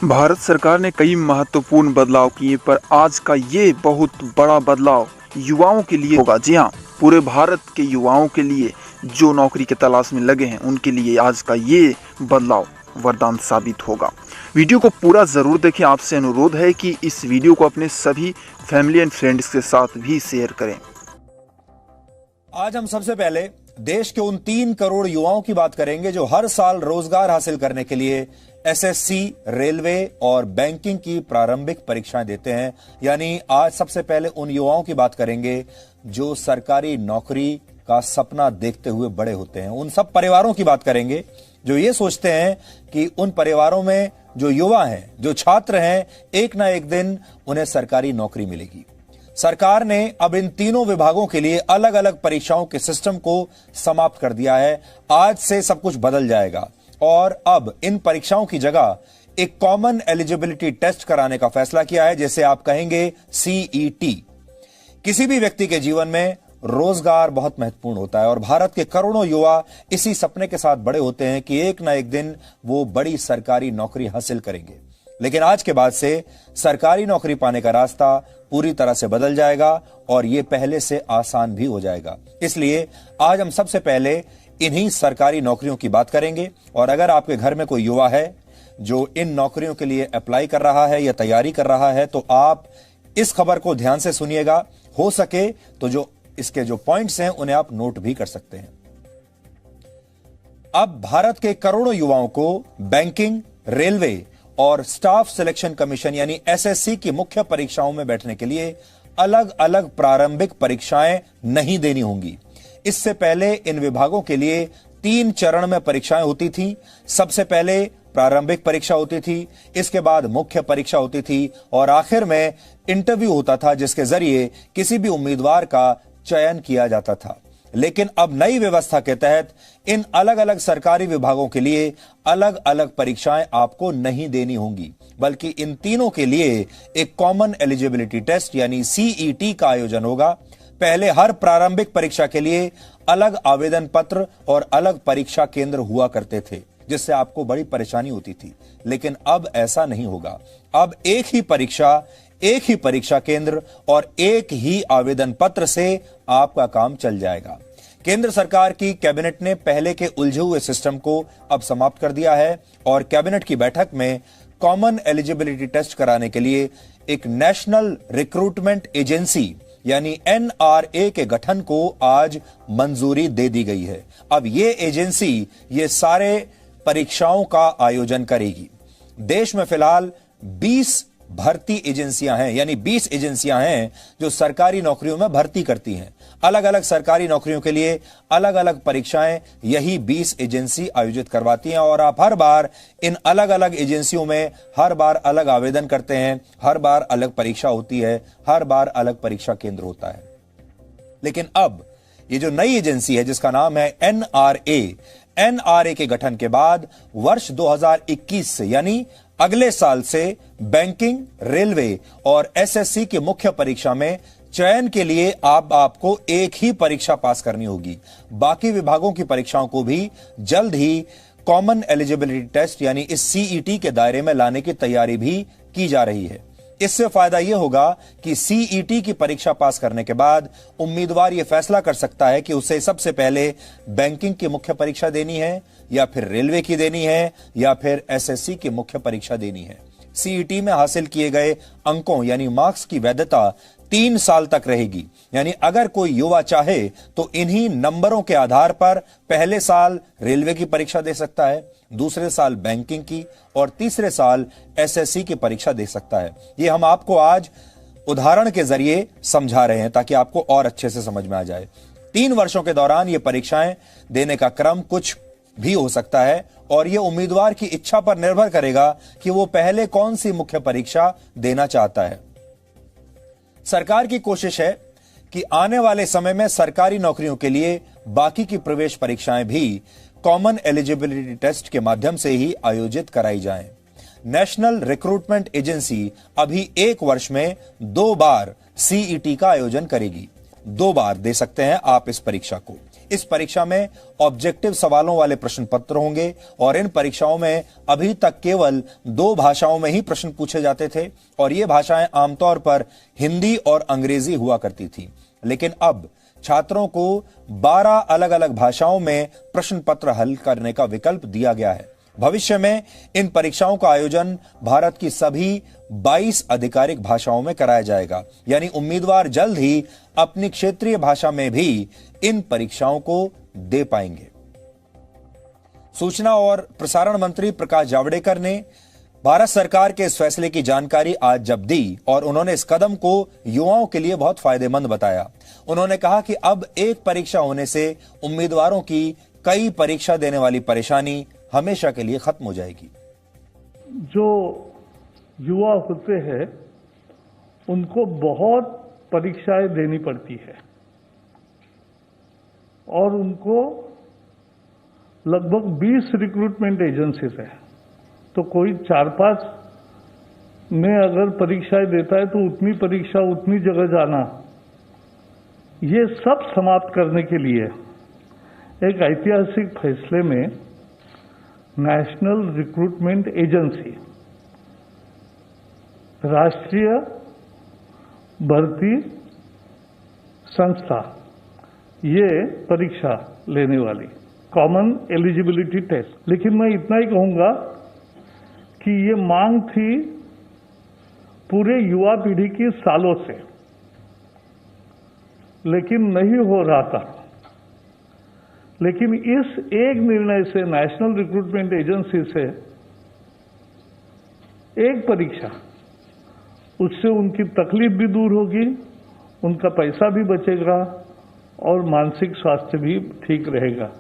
भारत सरकार ने कई महत्वपूर्ण बदलाव किए, पर आज का ये बहुत बड़ा बदलाव युवाओं के लिए होगा। जी हाँ, पूरे भारत के युवाओं के लिए जो नौकरी की तलाश में लगे हैं, उनके लिए आज का ये बदलाव वरदान साबित होगा। वीडियो को पूरा ज़रूर देखें। आपसे अनुरोध है कि इस वीडियो को अपने सभी फैमिली एंड फ्रेंड्स के साथ भी शेयर करें। आज हम सबसे पहले देश के उन 3 करोड़ युवाओं की बात करेंगे जो हर साल रोजगार हासिल करने के लिए एसएससी, रेलवे और बैंकिंग की प्रारंभिक परीक्षाएं देते हैं। यानी आज सबसे पहले उन युवाओं की बात करेंगे जो सरकारी नौकरी का सपना देखते हुए बड़े होते हैं। उन सब परिवारों की बात करेंगे जो ये सोचते हैं कि उन परिवारों में जो युवा हैं, जो छात्र हैं, एक ना एक दिन उन्हें सरकारी नौकरी मिलेगी। सरकार ने अब इन तीनों विभागों के लिए अलग अलग परीक्षाओं के सिस्टम को समाप्त कर दिया है। आज से सब कुछ बदल जाएगा और अब इन परीक्षाओं की जगह एक कॉमन एलिजिबिलिटी टेस्ट कराने का फैसला किया है, जैसे आप कहेंगे सीईटी। किसी भी व्यक्ति के जीवन में रोजगार बहुत महत्वपूर्ण होता है और भारत के करोड़ों युवा इसी सपने के साथ बड़े होते हैं कि एक ना एक दिन वो बड़ी सरकारी नौकरी हासिल करेंगे। लेकिन आज के बाद से सरकारी नौकरी पाने का रास्ता पूरी तरह से बदल जाएगा और यह पहले से आसान भी हो जाएगा। इसलिए आज हम सबसे पहले इन्हीं सरकारी नौकरियों की बात करेंगे। और अगर आपके घर में कोई युवा है जो इन नौकरियों के लिए अप्लाई कर रहा है या तैयारी कर रहा है, तो आप इस खबर को ध्यान से सुनिएगा। हो सके तो जो इसके जो पॉइंट्स हैं उन्हें आप नोट भी कर सकते हैं। अब भारत के करोड़ों युवाओं को बैंकिंग, रेलवे और स्टाफ सिलेक्शन कमीशन यानी एसएससी की मुख्य परीक्षाओं में बैठने के लिए अलग अलग प्रारंभिक परीक्षाएं नहीं देनी होंगी। इससे पहले इन विभागों के लिए 3 चरण में परीक्षाएं होती थी। सबसे पहले प्रारंभिक परीक्षा होती थी, इसके बाद मुख्य परीक्षा होती थी और आखिर में इंटरव्यू होता था, जिसके जरिए किसी भी उम्मीदवार का चयन किया जाता था। लेकिन अब नई व्यवस्था के तहत इन अलग अलग सरकारी विभागों के लिए अलग अलग परीक्षाएं आपको नहीं देनी होंगी, बल्कि इन तीनों के लिए एक कॉमन एलिजिबिलिटी टेस्ट यानी सीईटी का आयोजन होगा। पहले हर प्रारंभिक परीक्षा के लिए अलग आवेदन पत्र और अलग परीक्षा केंद्र हुआ करते थे, जिससे आपको बड़ी परेशानी होती थी। लेकिन अब ऐसा नहीं होगा। अब एक ही परीक्षा, एक ही परीक्षा केंद्र और एक ही आवेदन पत्र से आपका काम चल जाएगा। केंद्र सरकार की कैबिनेट ने पहले के उलझे हुए सिस्टम को अब समाप्त कर दिया है और कैबिनेट की बैठक में कॉमन एलिजिबिलिटी टेस्ट कराने के लिए एक नेशनल रिक्रूटमेंट एजेंसी यानी एनआरए के गठन को आज मंजूरी दे दी गई है। अब यह एजेंसी ये सारे परीक्षाओं का आयोजन करेगी। देश में फिलहाल 20 भर्ती एजेंसियां हैं, यानी 20 एजेंसियां हैं जो सरकारी नौकरियों में भर्ती करती हैं। अलग अलग सरकारी नौकरियों के लिए अलग अलग परीक्षाएं यही 20 एजेंसी आयोजित करवाती हैं और आप हर बार इन अलग अलग एजेंसियों में हर बार अलग आवेदन करते हैं, हर बार अलग परीक्षा होती है, हर बार अलग परीक्षा केंद्र होता है। लेकिन अब ये जो नई एजेंसी है जिसका नाम है एनआरए के गठन के बाद वर्ष 2021 से यानी अगले साल से बैंकिंग, रेलवे और एसएससी की मुख्य परीक्षा में चयन के लिए आपको एक ही परीक्षा पास करनी होगी। बाकी विभागों की परीक्षाओं को भी जल्द ही कॉमन एलिजिबिलिटी टेस्ट यानी इस सीईटी के दायरे में लाने की तैयारी भी की जा रही है। इससे फायदा यह होगा कि सीईटी की परीक्षा पास करने के बाद उम्मीदवार यह फैसला कर सकता है कि उसे सबसे पहले बैंकिंग की मुख्य परीक्षा देनी है या फिर रेलवे की देनी है या फिर एसएससी की मुख्य परीक्षा देनी है। सीईटी में हासिल किए गए अंकों यानी मार्क्स की वैधता 3 साल तक रहेगी। यानी अगर कोई युवा चाहे तो इन्हीं नंबरों के आधार पर पहले साल रेलवे की परीक्षा दे सकता है, दूसरे साल बैंकिंग की और तीसरे साल एसएससी की परीक्षा दे सकता है। ये हम आपको आज उदाहरण के जरिए समझा रहे हैं ताकि आपको और अच्छे से समझ में आ जाए। 3 वर्षों के दौरान ये परीक्षाएं देने का क्रम कुछ भी हो सकता है और यह उम्मीदवार की इच्छा पर निर्भर करेगा कि वो पहले कौन सी मुख्य परीक्षा देना चाहता है। सरकार की कोशिश है कि आने वाले समय में सरकारी नौकरियों के लिए बाकी की प्रवेश परीक्षाएं भी कॉमन एलिजिबिलिटी टेस्ट के माध्यम से ही आयोजित कराई जाएं। नेशनल रिक्रूटमेंट एजेंसी अभी 1 वर्ष में 2 बार सीईटी का आयोजन करेगी। 2 बार दे सकते हैं आप इस परीक्षा को। इस परीक्षा में ऑब्जेक्टिव सवालों वाले प्रश्न पत्र होंगे और इन परीक्षाओं में अभी तक केवल 2 भाषाओं में ही प्रश्न पूछे जाते थे और ये भाषाएं आमतौर पर हिंदी और अंग्रेजी हुआ करती थी। लेकिन अब छात्रों को 12 अलग अलग भाषाओं में प्रश्न पत्र हल करने का विकल्प दिया गया है। भविष्य में इन परीक्षाओं का आयोजन भारत की सभी 22 आधिकारिक भाषाओं में कराया जाएगा, यानी उम्मीदवार जल्द ही अपनी क्षेत्रीय भाषा में भी इन परीक्षाओं को दे पाएंगे। सूचना और प्रसारण मंत्री प्रकाश जावड़ेकर ने भारत सरकार के इस फैसले की जानकारी आज जब दी और उन्होंने इस कदम को युवाओं के लिए बहुत फायदेमंद बताया। उन्होंने कहा कि अब एक परीक्षा होने से उम्मीदवारों की कई परीक्षा देने वाली परेशानी हमेशा के लिए खत्म हो जाएगी। जो युवा होते हैं उनको बहुत परीक्षाएं देनी पड़ती है और उनको लगभग 20 रिक्रूटमेंट एजेंसीज है, तो कोई 4-5 में अगर परीक्षाएं देता है तो उतनी परीक्षा उतनी जगह जाना, ये सब समाप्त करने के लिए एक ऐतिहासिक फैसले में नेशनल रिक्रूटमेंट एजेंसी, राष्ट्रीय भर्ती संस्था, ये परीक्षा लेने वाली कॉमन एलिजिबिलिटी टेस्ट। लेकिन मैं इतना ही कहूंगा कि ये मांग थी पूरे युवा पीढ़ी की सालों से, लेकिन नहीं हो रहा था। लेकिन इस एक निर्णय से नेशनल रिक्रूटमेंट एजेंसी से एक परीक्षा, उससे उनकी तकलीफ भी दूर होगी, उनका पैसा भी बचेगा और मानसिक स्वास्थ्य भी ठीक रहेगा।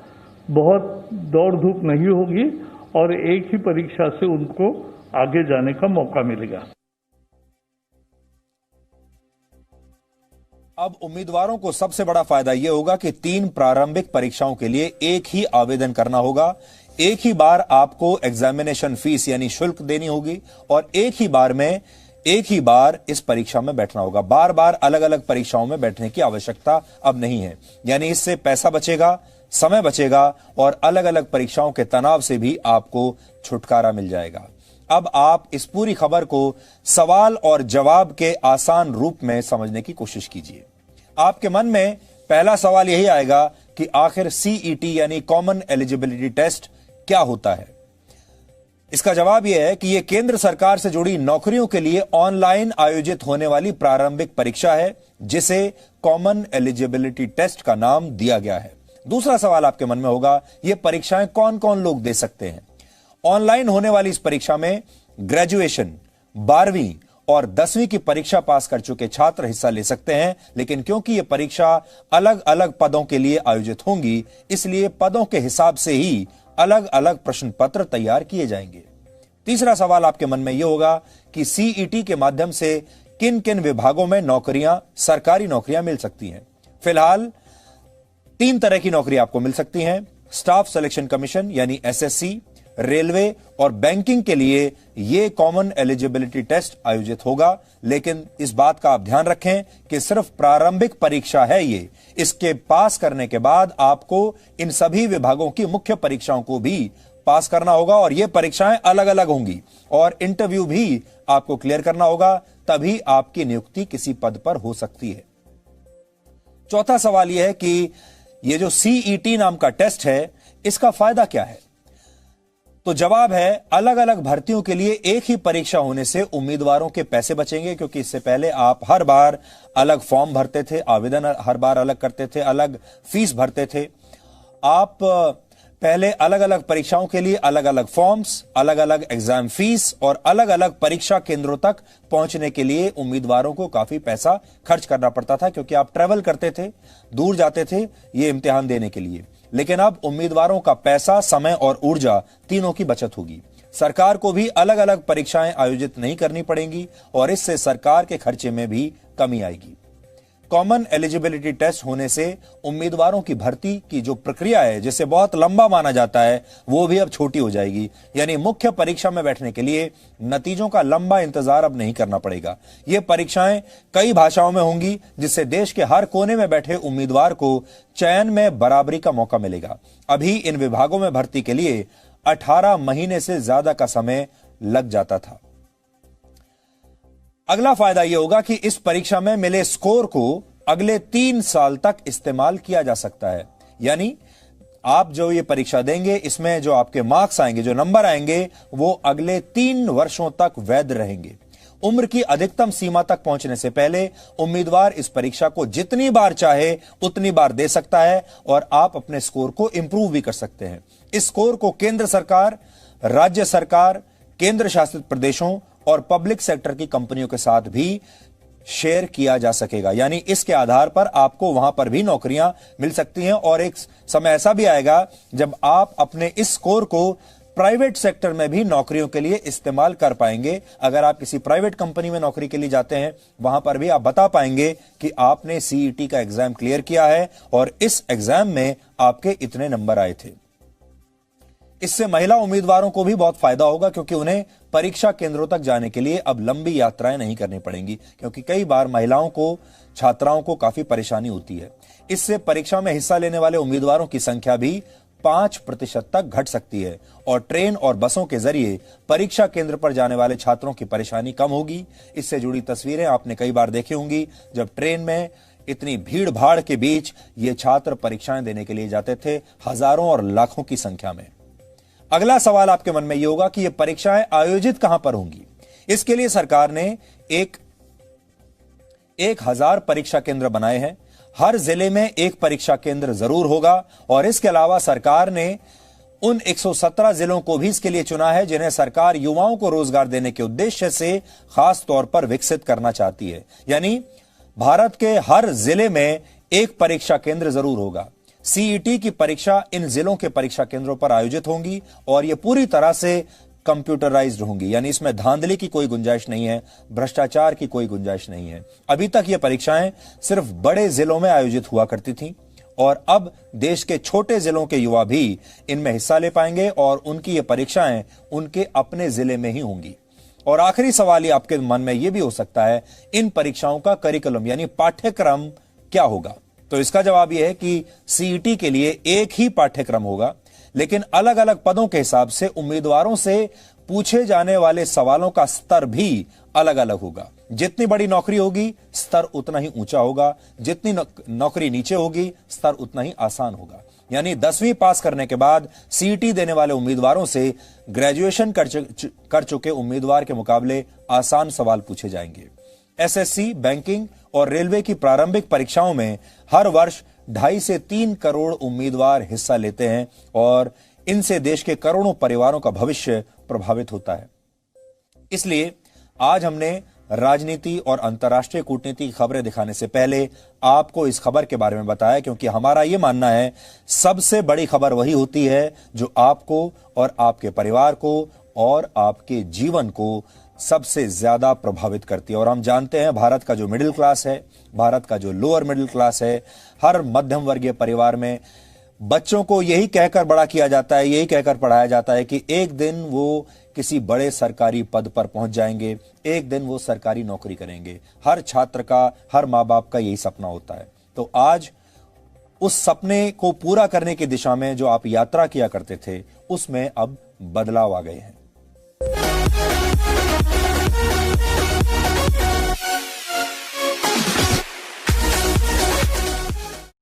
बहुत दौड़ धूप नहीं होगी और एक ही परीक्षा से उनको आगे जाने का मौका मिलेगा। अब उम्मीदवारों को सबसे बड़ा फायदा यह होगा कि 3 प्रारंभिक परीक्षाओं के लिए एक ही आवेदन करना होगा, एक ही बार आपको एग्जामिनेशन फीस यानी शुल्क देनी होगी और एक ही बार इस परीक्षा में बैठना होगा। बार बार अलग अलग परीक्षाओं में बैठने की आवश्यकता अब नहीं है, यानी इससे पैसा बचेगा, समय बचेगा और अलग अलग परीक्षाओं के तनाव से भी आपको छुटकारा मिल जाएगा। अब आप इस पूरी खबर को सवाल और जवाब के आसान रूप में समझने की कोशिश कीजिए। आपके मन में पहला सवाल यही आएगा कि आखिर सीईटी यानी कॉमन एलिजिबिलिटी टेस्ट क्या होता है। इसका जवाब यह है कि यह केंद्र सरकार से जुड़ी नौकरियों के लिए ऑनलाइन आयोजित होने वाली प्रारंभिक परीक्षा है, जिसे कॉमन एलिजिबिलिटी टेस्ट का नाम दिया गया है। दूसरा सवाल आपके मन में होगा, यह परीक्षाएं कौन कौन लोग दे सकते हैं। ऑनलाइन होने वाली इस परीक्षा में ग्रेजुएशन, 12वीं और 10वीं की परीक्षा पास कर चुके छात्र हिस्सा ले सकते हैं, लेकिन क्योंकि यह परीक्षा अलग अलग पदों के लिए आयोजित होंगी, इसलिए पदों के हिसाब से ही अलग अलग प्रश्न पत्र तैयार किए जाएंगे। तीसरा सवाल आपके मन में यह होगा कि सीईटी के माध्यम से किन किन विभागों में नौकरियां, सरकारी नौकरियां मिल सकती हैं। फिलहाल 3 तरह की नौकरी आपको मिल सकती हैं। स्टाफ सिलेक्शन कमीशन यानी एसएससी, रेलवे और बैंकिंग के लिए यह कॉमन एलिजिबिलिटी टेस्ट आयोजित होगा, लेकिन इस बात का आप ध्यान रखें कि सिर्फ प्रारंभिक परीक्षा है ये। इसके पास करने के बाद आपको इन सभी विभागों की मुख्य परीक्षाओं को भी पास करना होगा और ये परीक्षाएं अलग अलग होंगी और इंटरव्यू भी आपको क्लियर करना होगा, तभी आपकी नियुक्ति किसी पद पर हो सकती है। चौथा सवाल यह है कि ये जो सीईटी नाम का टेस्ट है, इसका फायदा क्या है। तो जवाब है, अलग अलग भर्तियों के लिए एक ही परीक्षा होने से उम्मीदवारों के पैसे बचेंगे, क्योंकि इससे पहले आप हर बार अलग फॉर्म भरते थे, आवेदन हर बार अलग करते थे, अलग फीस भरते थे। आप पहले अलग अलग परीक्षाओं के लिए अलग अलग फॉर्म्स, अलग अलग एग्जाम फीस और अलग अलग परीक्षा केंद्रों तक पहुंचने के लिए उम्मीदवारों को काफी पैसा खर्च करना पड़ता था, क्योंकि आप ट्रेवल करते थे, दूर जाते थे ये इम्तिहान देने के लिए। लेकिन अब उम्मीदवारों का पैसा, समय और ऊर्जा तीनों की बचत होगी। सरकार को भी अलग अलग परीक्षाएं आयोजित नहीं करनी पड़ेंगी और इससे सरकार के खर्चे में भी कमी आएगी। कॉमन एलिजिबिलिटी टेस्ट होने से उम्मीदवारों की भर्ती की जो प्रक्रिया है, जिसे बहुत लंबा माना जाता है, वो भी अब छोटी हो जाएगी। यानी मुख्य परीक्षा में बैठने के लिए नतीजों का लंबा इंतजार अब नहीं करना पड़ेगा। ये परीक्षाएं कई भाषाओं में होंगी, जिससे देश के हर कोने में बैठे उम्मीदवार को चयन में बराबरी का मौका मिलेगा। अभी इन विभागों में भर्ती के लिए 18 महीने से ज्यादा का समय लग जाता था। अगला फायदा यह होगा कि इस परीक्षा में मिले स्कोर को अगले 3 साल तक इस्तेमाल किया जा सकता है। यानी आप जो ये परीक्षा देंगे, इसमें जो आपके मार्क्स आएंगे, जो नंबर आएंगे, वो अगले 3 वर्षों तक वैध रहेंगे। उम्र की अधिकतम सीमा तक पहुंचने से पहले उम्मीदवार इस परीक्षा को जितनी बार चाहे उतनी बार दे सकता है और आप अपने स्कोर को इंप्रूव भी कर सकते हैं। इस स्कोर को केंद्र सरकार, राज्य सरकार, केंद्र शासित प्रदेशों और पब्लिक सेक्टर की कंपनियों के साथ भी शेयर किया जा सकेगा। यानी इसके आधार पर आपको वहां पर भी नौकरियां मिल सकती हैं और एक समय ऐसा भी आएगा जब आप अपने इस स्कोर को प्राइवेट सेक्टर में भी नौकरियों के लिए इस्तेमाल कर पाएंगे। अगर आप किसी प्राइवेट कंपनी में नौकरी के लिए जाते हैं, वहां पर भी आप बता पाएंगे कि आपने सीईटी का एग्जाम क्लियर किया है और इस एग्जाम में आपके इतने नंबर आए थे। इससे महिला उम्मीदवारों को भी बहुत फायदा होगा, क्योंकि उन्हें परीक्षा केंद्रों तक जाने के लिए अब लंबी यात्राएं नहीं करनी पड़ेंगी, क्योंकि कई बार महिलाओं को, छात्राओं को काफी परेशानी होती है। इससे परीक्षा में हिस्सा लेने वाले उम्मीदवारों की संख्या भी 5% तक घट सकती है और ट्रेन और बसों के जरिए परीक्षा केंद्र पर जाने वाले छात्रों की परेशानी कम होगी। इससे जुड़ी तस्वीरें आपने कई बार देखी होंगी, जब ट्रेन में इतनी भीड़ भाड़ के बीच ये छात्र परीक्षाएं देने के लिए जाते थे, हजारों और लाखों की संख्या में। अगला सवाल आपके मन में यह होगा कि ये परीक्षाएं आयोजित कहां पर होंगी। इसके लिए सरकार ने 1000 परीक्षा केंद्र बनाए हैं। हर जिले में एक परीक्षा केंद्र जरूर होगा और इसके अलावा सरकार ने उन 117 जिलों को भी इसके लिए चुना है जिन्हें सरकार युवाओं को रोजगार देने के उद्देश्य से खास तौर पर विकसित करना चाहती है। यानी भारत के हर जिले में एक परीक्षा केंद्र जरूर होगा। सीईटी की परीक्षा इन जिलों के परीक्षा केंद्रों पर आयोजित होंगी और यह पूरी तरह से कंप्यूटराइज्ड होंगी। यानी इसमें धांधली की कोई गुंजाइश नहीं है, भ्रष्टाचार की कोई गुंजाइश नहीं है। अभी तक ये परीक्षाएं सिर्फ बड़े जिलों में आयोजित हुआ करती थीं और अब देश के छोटे जिलों के युवा भी इनमें हिस्सा ले पाएंगे और उनकी ये परीक्षाएं उनके अपने जिले में ही होंगी। और आखिरी सवाल ये आपके मन में यह भी हो सकता है, इन परीक्षाओं का करिकुलम यानी पाठ्यक्रम क्या होगा? तो इसका जवाब यह है कि सीईटी के लिए एक ही पाठ्यक्रम होगा, लेकिन अलग अलग पदों के हिसाब से उम्मीदवारों से पूछे जाने वाले सवालों का स्तर भी अलग अलग होगा। जितनी बड़ी नौकरी होगी, स्तर उतना ही ऊंचा होगा। जितनी नौकरी नीचे होगी, स्तर उतना ही आसान होगा। यानी 10वीं पास करने के बाद सीईटी देने वाले उम्मीदवारों से ग्रेजुएशन कर चुके उम्मीदवार के मुकाबले आसान सवाल पूछे जाएंगे। एसएससी, बैंकिंग और रेलवे की प्रारंभिक परीक्षाओं में हर वर्ष 2.5 से 3 करोड़ उम्मीदवार हिस्सा लेते हैं और इनसे देश के करोड़ों परिवारों का भविष्य प्रभावित होता है। इसलिए आज हमने राजनीति और अंतर्राष्ट्रीय कूटनीति की खबरें दिखाने से पहले आपको इस खबर के बारे में बताया, क्योंकि हमारा यह मानना है सबसे बड़ी खबर वही होती है जो आपको और आपके परिवार को और आपके जीवन को सबसे ज्यादा प्रभावित करती है। और हम जानते हैं भारत का जो मिडिल क्लास है, भारत का जो लोअर मिडिल क्लास है, हर मध्यम वर्गीय परिवार में बच्चों को यही कहकर बड़ा किया जाता है, यही कहकर पढ़ाया जाता है कि एक दिन वो किसी बड़े सरकारी पद पर पहुंच जाएंगे, एक दिन वो सरकारी नौकरी करेंगे। हर छात्र का, हर माँ बाप का यही सपना होता है। तो आज उस सपने को पूरा करने की दिशा में जो आप यात्रा किया करते थे, उसमें अब बदलाव आ गए हैं।